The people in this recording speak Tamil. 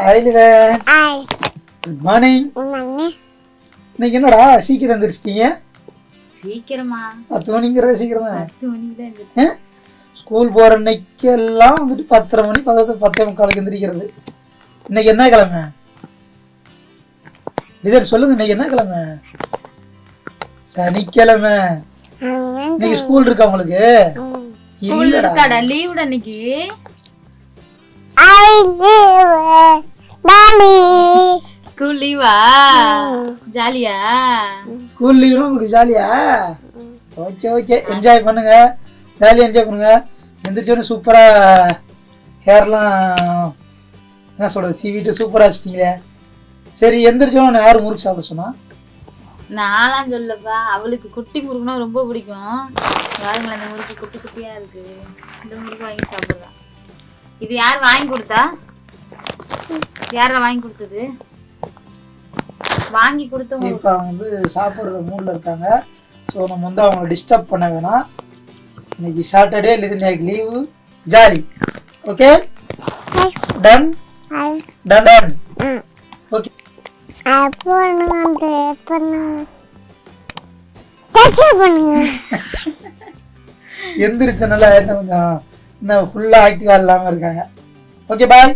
Good morning. இன்னைக்கு என்னடா சீக்கிரம் எந்திரிச்சிட்டீங்க? சீக்கிரமா 10 மணிங்கிறது சீக்கிரம் தான். 10 மணிக்கு தான். ஸ்கூல் போற அன்னைக்கெல்லாம் வந்துட்டு 10:30 மணி 10:45 எந்திரிக்கிறது. இன்னைக்கு என்ன கிழமை? இதர் சொல்லுங்க, இன்னைக்கு என்ன கிழமை? சனிக்கிழமை. இன்னைக்கு ஸ்கூல் இருக்கா உங்களுக்கு? ஸ்கூல் இருக்காடா, லீவுடா இன்னைக்கு. ஸ்கூல் லீவா? ஜாலியா? ஸ்கூல் லீவ்னா உங்களுக்கு ஜாலியா? ஓகே ஓகே, என்ஜாய் பண்ணுங்க, ஜாலியாக என்ஜாய் பண்ணுங்க. எந்திரிச்சோன்னு சூப்பரா ஹேர்லாம் என்ன சொல்றது சீவிட்டு சூப்பரா வச்சிட்டீங்களே. சரி, எந்திரிச்சோன்னு யாரும் முறுக்கு சாப்பிட சொன்னா? நான்லாம் சொல்லப்பா, அவளுக்கு குட்டி முறுக்குனா ரொம்ப பிடிக்கும். யாருங்களா இந்த முறுக்கு குட்டி குட்டியா இருக்கு, இந்த முறுக்கு வாங்கி சாப்பிடலாம். இது யார் வாங்கி கொடுத்தா? யார வாங்கி கொடுத்தது? வாங்கி கொடுத்தவங்க இப்போ அவங்க வந்து சாப்பிட்ற மூடில் இருக்காங்க. ஸோ நம்ம வந்து அவங்கள டிஸ்டர்ப் பண்ண வேணாம். இன்னைக்கு சாட்டர்டே, இது இன்னைக்கு leave, jolly. Okay, done done done. Okay, எந்திரிச்சனால என்ன கொஞ்சம் இன்னும் ஃபுல்லாக ஆக்டிவாக இல்லாமல் இருக்காங்க. ஓகே, பாய்.